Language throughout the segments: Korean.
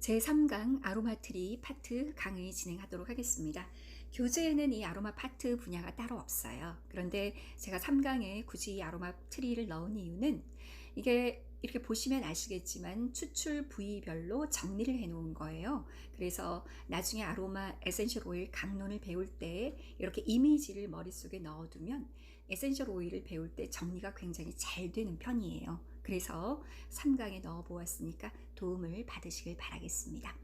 제3강 아로마 트리 파트 강의 진행하도록 하겠습니다. 교재에는 이 아로마 파트 분야가 따로 없어요. 그런데 제가 3강에 굳이 이 아로마 트리를 넣은 이유는 이게 이렇게 보시면 아시겠지만 추출 부위별로 정리를 해 놓은 거예요. 그래서 나중에 아로마 에센셜 오일 강론을 배울 때 이렇게 이미지를 머릿속에 넣어두면 에센셜 오일을 배울 때 정리가 굉장히 잘 되는 편이에요. 그래서 3강에 넣어 보았으니까 도움을 받으시길 바라겠습니다.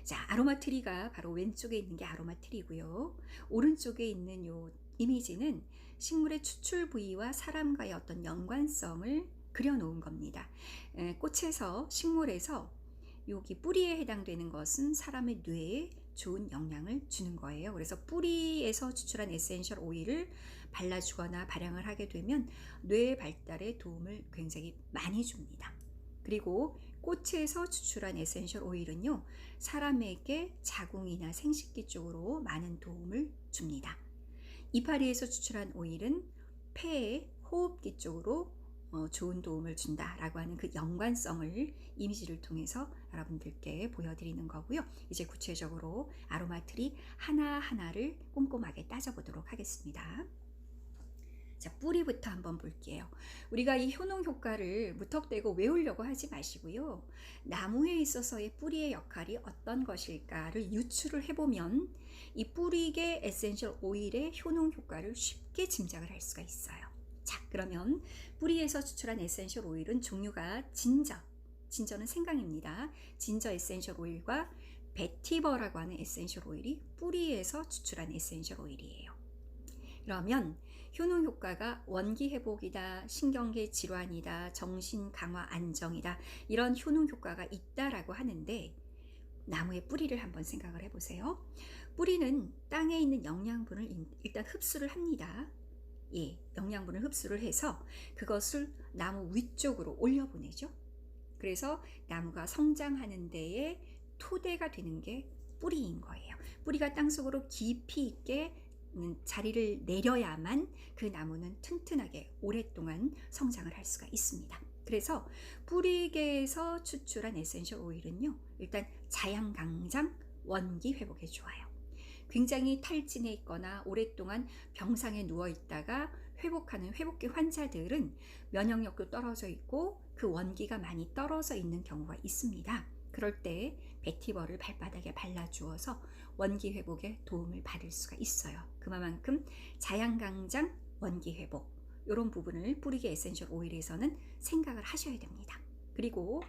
자, 아로마 트리가 바로 왼쪽에 있는 게 아로마 트리고요. 오른쪽에 있는 요 이미지는 식물의 추출 부위와 사람과의 어떤 연관성을 그려놓은 겁니다. 꽃에서, 식물에서 여기 뿌리에 해당되는 것은 사람의 뇌에 좋은 영향을 주는 거예요. 그래서 뿌리에서 추출한 에센셜 오일을 발라주거나 발향을 하게 되면 뇌 발달에 도움을 굉장히 많이 줍니다. 그리고 꽃에서 추출한 에센셜 오일은요, 사람에게 자궁이나 생식기 쪽으로 많은 도움을 줍니다. 이파리에서 추출한 오일은 폐, 호흡기 쪽으로 좋은 도움을 준다라고 하는 그 연관성을 이미지를 통해서 여러분들께 보여드리는 거고요. 이제 구체적으로 아로마 트리 하나하나를 꼼꼼하게 따져보도록 하겠습니다. 자, 뿌리부터 한번 볼게요. 우리가 이 효능 효과를 무턱대고 외우려고 하지 마시고요. 나무에 있어서의 뿌리의 역할이 어떤 것일까를 유추를 해보면 이 뿌리계 에센셜 오일의 효능 효과를 쉽게 짐작을 할 수가 있어요. 자, 그러면 뿌리에서 추출한 에센셜 오일은 종류가 진저는 생강입니다. 진저 에센셜 오일과 베티버라고 하는 에센셜 오일이 뿌리에서 추출한 에센셜 오일이에요. 그러면 효능 효과가 원기 회복이다, 신경계 질환이다, 정신 강화 안정이다, 이런 효능 효과가 있다라고 하는데 나무의 뿌리를 한번 생각을 해보세요. 뿌리는 땅에 있는 영양분을 일단 흡수를 합니다. 영양분을 흡수를 해서 그것을 나무 위쪽으로 올려보내죠. 그래서 나무가 성장하는 데에 토대가 되는 게 뿌리인 거예요. 뿌리가 땅속으로 깊이 있게 자리를 내려야만 그 나무는 튼튼하게 오랫동안 성장을 할 수가 있습니다. 그래서 뿌리계에서 추출한 에센셜 오일은요, 일단 자양강장, 원기 회복에 좋아요. 굉장히 탈진해 있거나 오랫동안 병상에 누워 있다가 회복하는 회복기 환자들은 면역력도 떨어져 있고 그 원기가 많이 떨어져 있는 경우가 있습니다. 그럴 때 베티버를 발바닥에 발라주어서 원기 회복에 도움을 받을 수가 있어요. 그만큼 자양강장, 원기 회복, 이런 부분을 뿌리계 에센셜 오일에서는 생각을 하셔야 됩니다. 그리고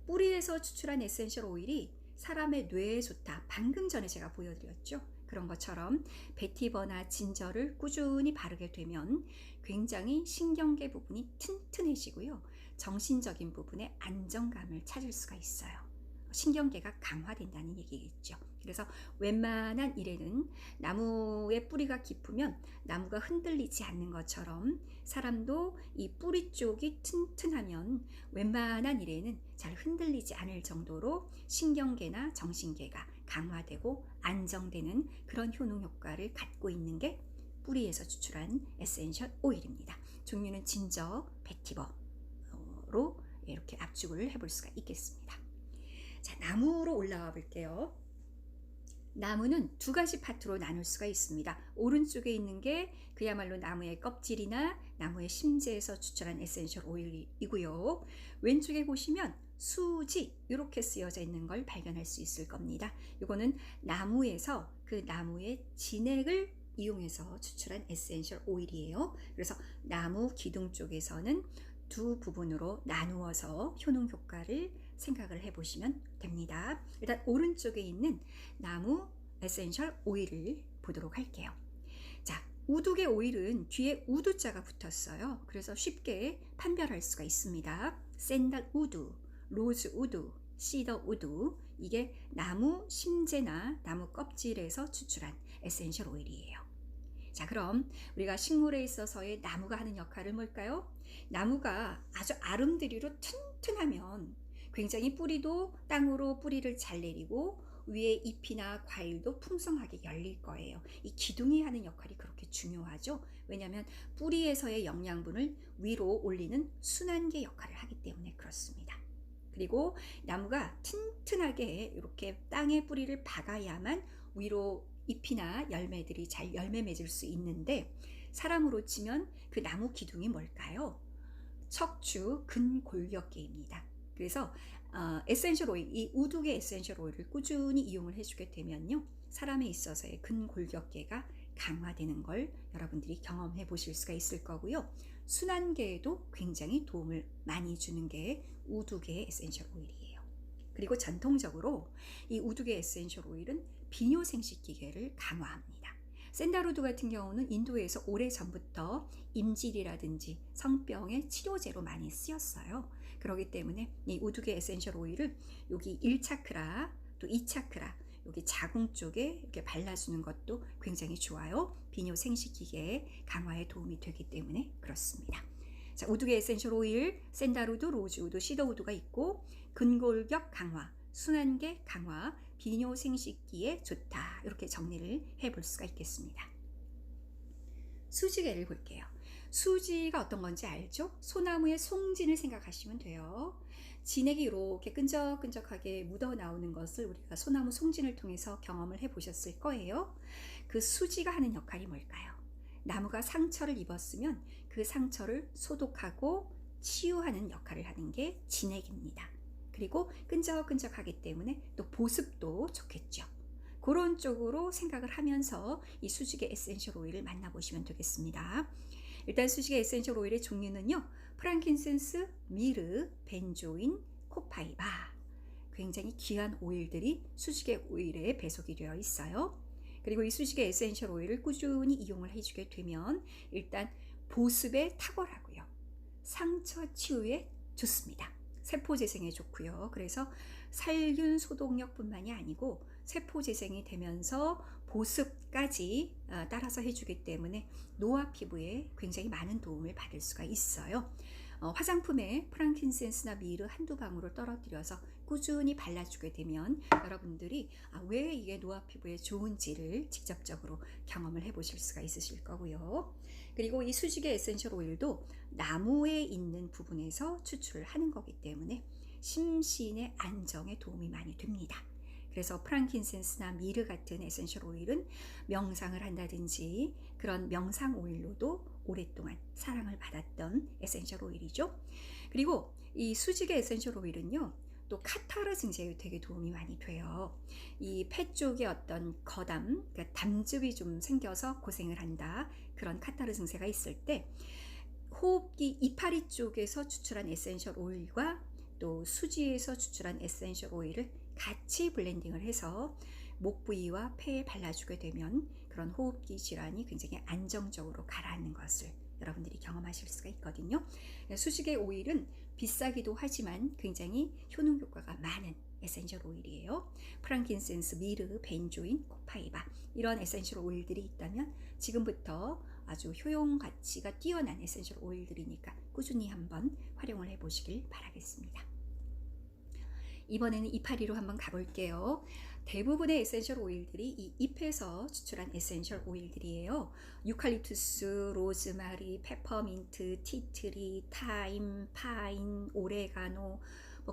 뿌리에서 추출한 에센셜 오일이 사람의 뇌에 좋다. 방금 전에 제가 보여드렸죠. 그런 것처럼 베티버나 진저를 꾸준히 바르게 되면 굉장히 신경계 부분이 튼튼해지고요. 정신적인 부분에 안정감을 찾을 수가 있어요. 신경계가 강화된다는 얘기겠죠. 그래서 웬만한 일에는 나무의 뿌리가 깊으면 나무가 흔들리지 않는 것처럼 사람도 이 뿌리 쪽이 튼튼하면 웬만한 일에는 잘 흔들리지 않을 정도로 신경계나 정신계가 강화되고 안정되는 그런 효능 효과를 갖고 있는 게 뿌리에서 추출한 에센셜 오일입니다. 종류는 진저, 베티버로 이렇게 압축을 해볼 수가 있겠습니다. 자, 나무로 올라와 볼게요. 나무는 두 가지 파트로 나눌 수가 있습니다. 오른쪽에 있는 게 그야말로 나무의 껍질이나 나무의 심재에서 추출한 에센셜 오일이고요. 왼쪽에 보시면 수지 이렇게 쓰여져 있는 걸 발견할 수 있을 겁니다. 이거는 나무에서 그 나무의 진액을 이용해서 추출한 에센셜 오일이에요. 그래서 나무 기둥 쪽에서는 두 부분으로 나누어서 효능 효과를 생각을 해보시면 됩니다. 일단 오른쪽에 있는 나무 에센셜 오일을 보도록 할게요. 자, 우두계 오일은 뒤에 우두자가 붙었어요. 그래서 쉽게 판별할 수가 있습니다. 샌달 우두, 로즈 우두, 시더 우두, 이게 나무 심재나 나무 껍질에서 추출한 에센셜 오일이에요. 자, 그럼 우리가 식물에 있어서의 나무가 하는 역할은 뭘까요? 나무가 아주 아름드리로 튼튼하면 굉장히 뿌리도 땅으로 뿌리를 잘 내리고 위에 잎이나 과일도 풍성하게 열릴 거예요. 이 기둥이 하는 역할이 그렇게 중요하죠. 왜냐하면 뿌리에서의 영양분을 위로 올리는 순환계 역할을 하기 때문에 그렇습니다. 그리고 나무가 튼튼하게 이렇게 땅에 뿌리를 박아야만 위로 잎이나 열매들이 잘 열매 맺을 수 있는데, 사람으로 치면 그 나무 기둥이 뭘까요? 척추 근골격계입니다. 그래서 에센셜 오일, 이 우두계 에센셜 오일을 꾸준히 이용을 해주게 되면요, 사람에 있어서의 근골격계가 강화되는 걸 여러분들이 경험해 보실 수가 있을 거고요. 순환계에도 굉장히 도움을 많이 주는 게 우두계 에센셜 오일이에요. 그리고 전통적으로 이 우두계 에센셜 오일은 비뇨 생식기계를 강화합니다. 샌다루드 같은 경우는 인도에서 오래전부터 임질이라든지 성병의 치료제로 많이 쓰였어요. 그렇기 때문에 이 우두계 에센셜 오일을 여기 1차크라 또 2차크라 여기 자궁 쪽에 이렇게 발라주는 것도 굉장히 좋아요. 비뇨 생식기계 강화에 도움이 되기 때문에 그렇습니다. 자, 우두계 에센셜 오일, 샌다루드, 로즈우드, 시더우드가 있고, 근골격 강화, 순환계 강화, 비뇨 생식기에 좋다, 이렇게 정리를 해볼 수가 있겠습니다. 수지개를 볼게요. 수지가 어떤 건지 알죠? 소나무의 송진을 생각하시면 돼요. 진액이 이렇게 끈적끈적하게 묻어 나오는 것을 우리가 소나무 송진을 통해서 경험을 해보셨을 거예요. 그 수지가 하는 역할이 뭘까요? 나무가 상처를 입었으면 그 상처를 소독하고 치유하는 역할을 하는 게 진액입니다. 그리고 끈적끈적하기 때문에 또 보습도 좋겠죠. 그런 쪽으로 생각을 하면서 이 수지개 에센셜 오일을 만나보시면 되겠습니다. 일단 수지개 에센셜 오일의 종류는요, 프랑킨센스, 미르, 벤조인, 코파이바, 굉장히 귀한 오일들이 수지개 오일에 배속이 되어 있어요. 그리고 이 수지개 에센셜 오일을 꾸준히 이용을 해주게 되면 일단 보습에 탁월하고요, 상처 치유에 좋습니다. 세포 재생에 좋고요. 그래서 살균 소독력뿐만이 아니고 세포 재생이 되면서 보습까지 따라서 해주기 때문에 노화 피부에 굉장히 많은 도움을 받을 수가 있어요. 화장품에 프랑킨센스나 미르 한두 방울을 떨어뜨려서 꾸준히 발라주게 되면 여러분들이 왜 이게 노화 피부에 좋은지를 직접적으로 경험을 해보실 수가 있으실 거고요. 그리고 이 수지개 에센셜 오일도 나무에 있는 부분에서 추출을 하는 거기 때문에 심신의 안정에 도움이 많이 됩니다. 그래서 프랑킨센스나 미르 같은 에센셜 오일은 명상을 한다든지 그런 명상 오일로도 오랫동안 사랑을 받았던 에센셜 오일이죠. 그리고 이 수지개 에센셜 오일은요, 또 카타르 증세에 되게 도움이 많이 돼요. 이 폐 쪽에 어떤 거담, 그러니까 담즙이 좀 생겨서 고생을 한다, 그런 카타르 증세가 있을 때 호흡기 이파리 쪽에서 추출한 에센셜 오일과 또 수지에서 추출한 에센셜 오일을 같이 블렌딩을 해서 목 부위와 폐에 발라주게 되면 그런 호흡기 질환이 굉장히 안정적으로 가라앉는 것을 여러분들이 경험하실 수가 있거든요. 수지개 오일은 비싸기도 하지만 굉장히 효능 효과가 많은 에센셜 오일이에요. 프랑킨센스, 미르, 벤조인, 코파이바, 이런 에센셜 오일들이 있다면 지금부터 아주 효용 가치가 뛰어난 에센셜 오일들이니까 꾸준히 한번 활용을 해보시길 바라겠습니다. 이번에는 이파리로 한번 가볼게요. 대부분의 에센셜 오일들이 이 잎에서 추출한 에센셜 오일들이에요. 유칼립투스, 로즈마리, 페퍼민트, 티트리, 타임, 파인, 오레가노,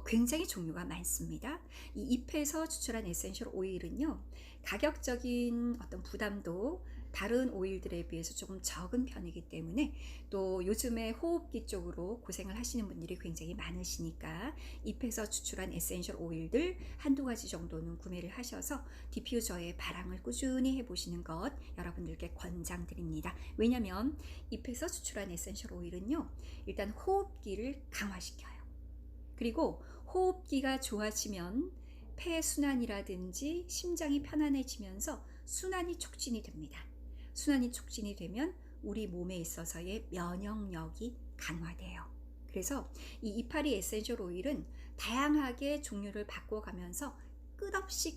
굉장히 종류가 많습니다. 이 잎에서 추출한 에센셜 오일은요, 가격적인 어떤 부담도 다른 오일들에 비해서 조금 적은 편이기 때문에, 또 요즘에 호흡기 쪽으로 고생을 하시는 분들이 굉장히 많으시니까 잎에서 추출한 에센셜 오일들 한두 가지 정도는 구매를 하셔서 디퓨저에 발향을 꾸준히 해보시는 것 여러분들께 권장드립니다. 왜냐하면 잎에서 추출한 에센셜 오일은요, 일단 호흡기를 강화시켜요. 그리고 호흡기가 좋아지면 폐 순환이라든지 심장이 편안해지면서 순환이 촉진이 됩니다. 순환이 촉진이 되면 우리 몸에 있어서의 면역력이 강화돼요. 그래서 이 이파리 에센셜 오일은 다양하게 종류를 바꿔가면서 끝없이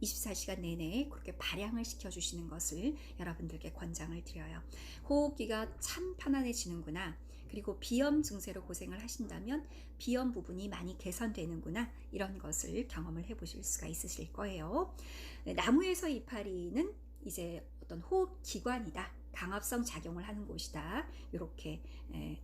24시간 내내 그렇게 발향을 시켜주시는 것을 여러분들께 권장을 드려요. 호흡기가 참 편안해지는구나, 그리고 비염 증세로 고생을 하신다면 비염 부분이 많이 개선되는구나, 이런 것을 경험을 해보실 수가 있으실 거예요. 나무에서 이파리는 이제 어떤 호흡 기관이다, 강압성 작용을 하는 곳이다, 이렇게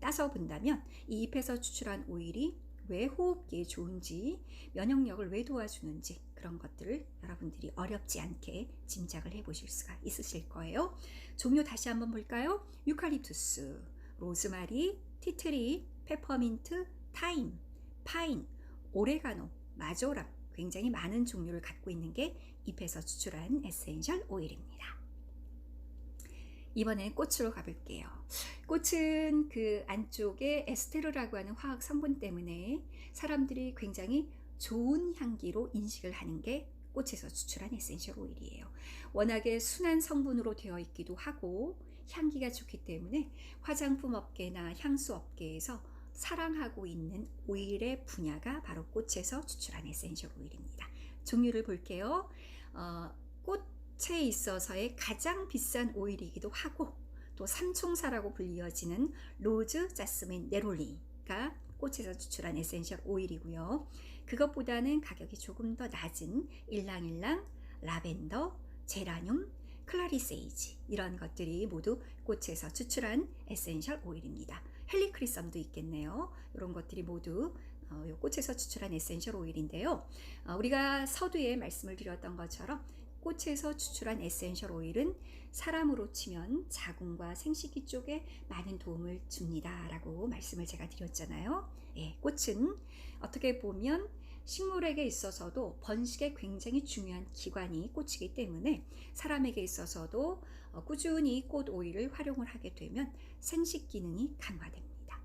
따서 본다면 이 잎에서 추출한 오일이 왜 호흡기에 좋은지, 면역력을 왜 도와주는지 그런 것들을 여러분들이 어렵지 않게 짐작을 해보실 수가 있으실 거예요. 종류 다시 한번 볼까요? 유칼립투스, 로즈마리, 티트리, 페퍼민트, 타임, 파인, 오레가노, 마조람, 굉장히 많은 종류를 갖고 있는 게 잎에서 추출한 에센셜 오일입니다. 이번엔 꽃으로 가볼게요. 꽃은 그 안쪽에 에스테르라고 하는 화학 성분 때문에 사람들이 굉장히 좋은 향기로 인식을 하는 게 꽃에서 추출한 에센셜 오일이에요. 워낙에 순한 성분으로 되어 있기도 하고 향기가 좋기 때문에 화장품 업계나 향수 업계에서 사랑하고 있는 오일의 분야가 바로 꽃에서 추출한 에센셜 오일입니다. 종류를 볼게요. 꽃에 있어서의 가장 비싼 오일이기도 하고 또 삼총사라고 불리어지는 로즈, 자스민, 네롤리가 꽃에서 추출한 에센셜 오일이고요. 그것보다는 가격이 조금 더 낮은 일랑일랑, 라벤더, 제라늄, 클라리세이지 이런 것들이 모두 꽃에서 추출한 에센셜 오일입니다. 헬리크리썸도 있겠네요. 이런 것들이 모두 꽃에서 추출한 에센셜 오일인데요. 우리가 서두에 말씀을 드렸던 것처럼 꽃에서 추출한 에센셜 오일은 사람으로 치면 자궁과 생식기 쪽에 많은 도움을 줍니다 라고 말씀을 제가 드렸잖아요. 꽃은 어떻게 보면 식물에게 있어서도 번식에 굉장히 중요한 기관이 꽃이기 때문에 사람에게 있어서도 꾸준히 꽃 오일을 활용을 하게 되면 생식 기능이 강화됩니다.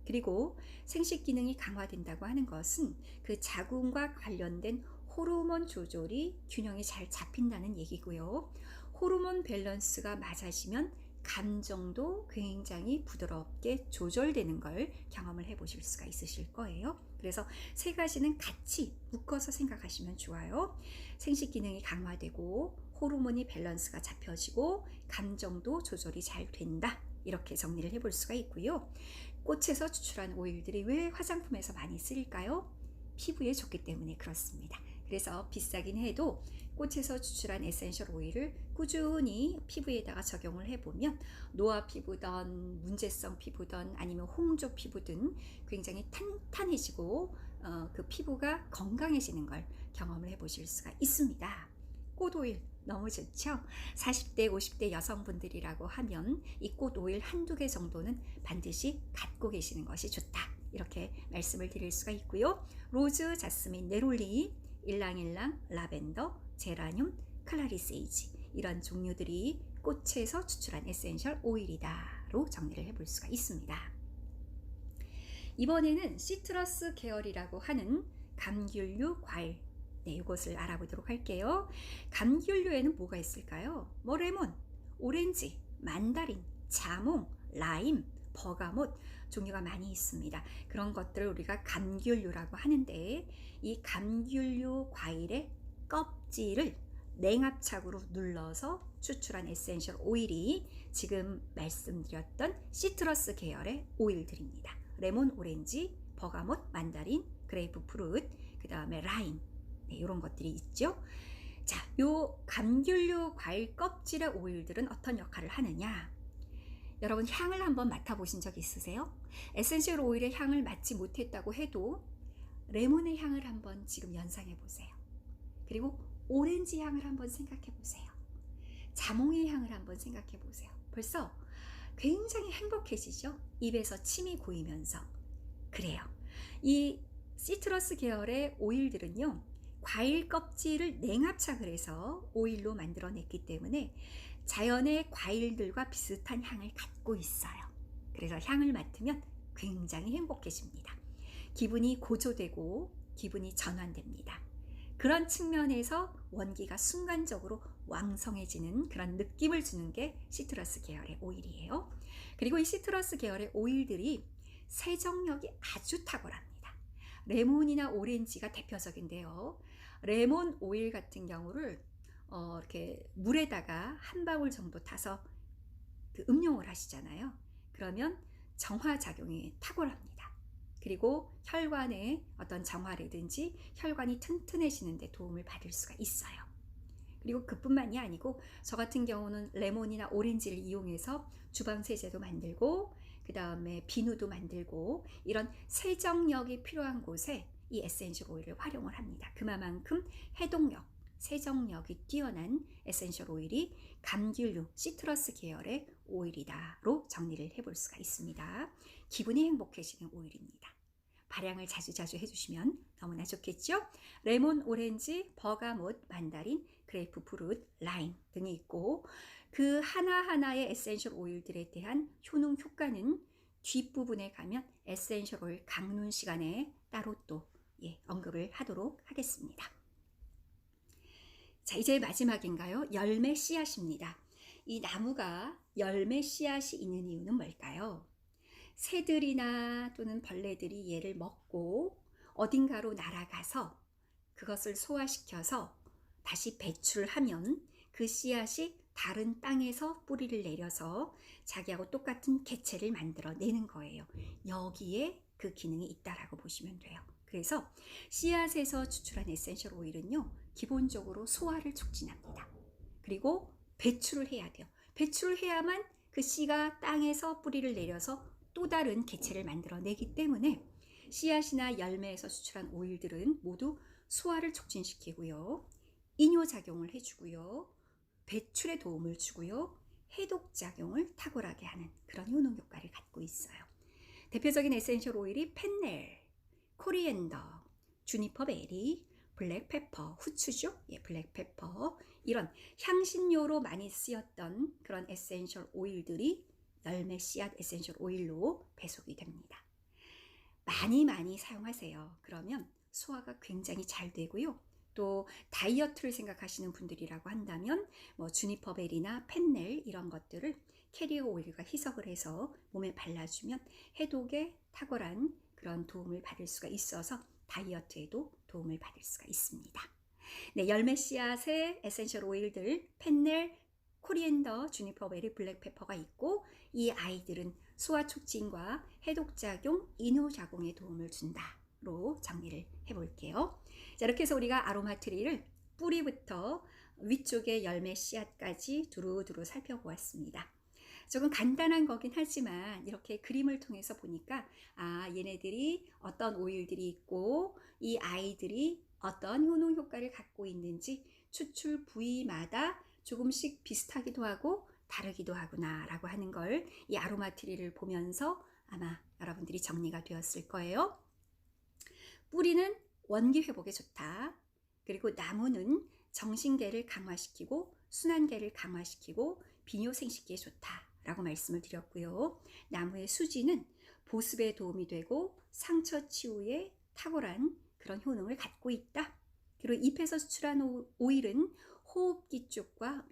그리고 생식 기능이 강화된다고 하는 것은 그 자궁과 관련된 호르몬 조절이 균형이 잘 잡힌다는 얘기고요. 호르몬 밸런스가 맞아지면 감정도 굉장히 부드럽게 조절되는 걸 경험을 해보실 수가 있으실 거예요. 그래서 세 가지는 같이 묶어서 생각하시면 좋아요. 생식 기능이 강화되고 호르몬이 밸런스가 잡혀지고 감정도 조절이 잘 된다. 이렇게 정리를 해볼 수가 있고요. 꽃에서 추출한 오일들이 왜 화장품에서 많이 쓰일까요? 피부에 좋기 때문에 그렇습니다. 그래서 비싸긴 해도 꽃에서 추출한 에센셜 오일을 꾸준히 피부에다가 적용을 해보면 노화 피부든 문제성 피부든 아니면 홍조 피부든 굉장히 탄탄해지고 그 피부가 건강해지는 걸 경험을 해보실 수가 있습니다. 꽃 오일 너무 좋죠? 40대, 50대 여성분들이라고 하면 이 꽃 오일 한두 개 정도는 반드시 갖고 계시는 것이 좋다. 이렇게 말씀을 드릴 수가 있고요. 로즈, 자스민, 네롤리, 일랑일랑, 라벤더, 제라늄, 클라리세이지 이런 종류들이 꽃에서 추출한 에센셜 오일이다로 정리를 해볼 수가 있습니다. 이번에는 시트러스 계열이라고 하는 감귤류 과일 이것을 알아보도록 할게요. 감귤류에는 뭐가 있을까요? 레몬, 오렌지, 만다린, 자몽, 라임, 버가못 종류가 많이 있습니다. 그런 것들을 우리가 감귤류라고 하는데 이 감귤류 과일의 껍질을 냉압착으로 눌러서 추출한 에센셜 오일이 지금 말씀드렸던 시트러스 계열의 오일들입니다. 레몬, 오렌지, 버가못, 만다린, 그레이프 프루트, 그 다음에 라임 이런 것들이 있죠. 자, 요 감귤류 과일 껍질의 오일들은 어떤 역할을 하느냐? 여러분 향을 한번 맡아보신 적 있으세요? 에센셜 오일의 향을 맡지 못했다고 해도 레몬의 향을 한번 지금 연상해 보세요. 그리고 오렌지 향을 한번 생각해 보세요. 자몽의 향을 한번 생각해 보세요. 벌써 굉장히 행복해지죠? 입에서 침이 고이면서. 그래요. 이 시트러스 계열의 오일들은요. 과일 껍질을 냉압착을 해서 오일로 만들어냈기 때문에 자연의 과일들과 비슷한 향을 갖고 있어요. 그래서 향을 맡으면 굉장히 행복해집니다. 기분이 고조되고 기분이 전환됩니다. 그런 측면에서 원기가 순간적으로 왕성해지는 그런 느낌을 주는 게 시트러스 계열의 오일이에요. 그리고 이 시트러스 계열의 오일들이 세정력이 아주 탁월합니다. 레몬이나 오렌지가 대표적인데요. 레몬 오일 같은 경우를 이렇게 물에다가 한 방울 정도 타서 음용을 하시잖아요. 그러면 정화작용이 탁월합니다. 그리고 혈관의 어떤 정화라든지 혈관이 튼튼해지는 데 도움을 받을 수가 있어요. 그리고 그뿐만이 아니고 저 같은 경우는 레몬이나 오렌지를 이용해서 주방 세제도 만들고 그 다음에 비누도 만들고 이런 세정력이 필요한 곳에 이 에센셜 오일을 활용을 합니다. 그만큼 해독력, 세정력이 뛰어난 에센셜 오일이 감귤류, 시트러스 계열의 오일이다로 정리를 해볼 수가 있습니다. 기분이 행복해지는 오일입니다. 발향을 자주자주 해주시면 너무나 좋겠죠? 레몬, 오렌지, 버가못, 만다린, 그레이프 프루트, 라임 등이 있고 그 하나하나의 에센셜 오일들에 대한 효능 효과는 뒷부분에 가면 에센셜 오일 강론 시간에 따로 또 언급을 하도록 하겠습니다. 자, 이제 마지막인가요? 열매 씨앗입니다. 이 나무가 열매 씨앗이 있는 이유는 뭘까요? 새들이나 또는 벌레들이 얘를 먹고 어딘가로 날아가서 그것을 소화시켜서 다시 배출하면 그 씨앗이 다른 땅에서 뿌리를 내려서 자기하고 똑같은 개체를 만들어내는 거예요. 여기에 그 기능이 있다라고 보시면 돼요. 그래서 씨앗에서 추출한 에센셜 오일은요, 기본적으로 소화를 촉진합니다. 그리고 배출을 해야 돼요. 배출을 해야만 그 씨가 땅에서 뿌리를 내려서 또 다른 개체를 만들어내기 때문에 씨앗이나 열매에서 추출한 오일들은 모두 소화를 촉진시키고요, 이뇨작용을 해주고요, 배출에 도움을 주고요, 해독작용을 탁월하게 하는 그런 효능 효과를 갖고 있어요. 대표적인 에센셜 오일이 펜넬, 코리앤더, 주니퍼 베리, 블랙페퍼, 후추죠? 블랙페퍼, 이런 향신료로 많이 쓰였던 그런 에센셜 오일들이 열매 씨앗 에센셜 오일로 배속이 됩니다. 많이 사용하세요. 그러면 소화가 굉장히 잘 되고요. 또 다이어트를 생각하시는 분들이라고 한다면 주니퍼 베리나 펜넬 이런 것들을 캐리어 오일과 희석을 해서 몸에 발라주면 해독에 탁월한 그런 도움을 받을 수가 있어서 다이어트에도 도움을 받을 수가 있습니다. 네, 열매 씨앗의 에센셜 오일들 펜넬, 코리앤더, 주니퍼 베리, 블랙페퍼가 있고 이 아이들은 소화 촉진과 해독작용, 이뇨작용에 도움을 준다로 정리를 해볼게요. 자, 이렇게 해서 우리가 아로마 트리를 뿌리부터 위쪽의 열매 씨앗까지 두루두루 살펴보았습니다. 조금 간단한 거긴 하지만 이렇게 그림을 통해서 보니까 얘네들이 어떤 오일들이 있고 이 아이들이 어떤 효능 효과를 갖고 있는지 추출 부위마다 조금씩 비슷하기도 하고 다르기도 하구나 라고 하는 걸 이 아로마 트리를 보면서 아마 여러분들이 정리가 되었을 거예요. 뿌리는 원기 회복에 좋다. 그리고 나무는 정신계를 강화시키고 순환계를 강화시키고 비뇨 생식기에 좋다 라고 말씀을 드렸고요. 나무의 수지는 보습에 도움이 되고 상처 치유에 탁월한 그런 효능을 갖고 있다. 그리고 잎에서 수출한 오일은 호흡기 쪽과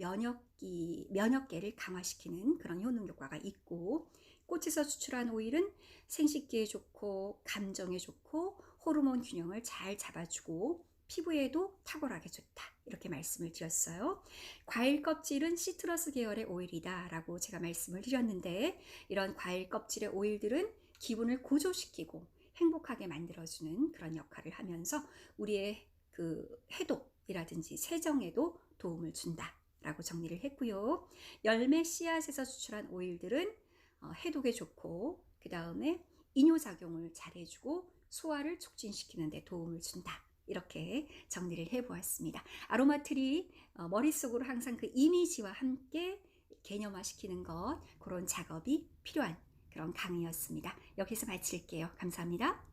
면역계를 강화시키는 그런 효능 효과가 있고, 꽃에서 수출한 오일은 생식기에 좋고 감정에 좋고 호르몬 균형을 잘 잡아주고 피부에도 탁월하게 좋다 이렇게 말씀을 드렸어요. 과일 껍질은 시트러스 계열의 오일이다 라고 제가 말씀을 드렸는데 이런 과일 껍질의 오일들은 기분을 고조시키고 행복하게 만들어주는 그런 역할을 하면서 우리의 그 해독이라든지 세정에도 도움을 준다 라고 정리를 했고요. 열매 씨앗에서 추출한 오일들은 해독에 좋고 그 다음에 이뇨작용을 잘해주고 소화를 촉진시키는 데 도움을 준다. 이렇게 정리를 해보았습니다. 아로마 트리 머릿속으로 항상 그 이미지와 함께 개념화시키는 것, 그런 작업이 필요한 그런 강의였습니다. 여기서 마칠게요. 감사합니다.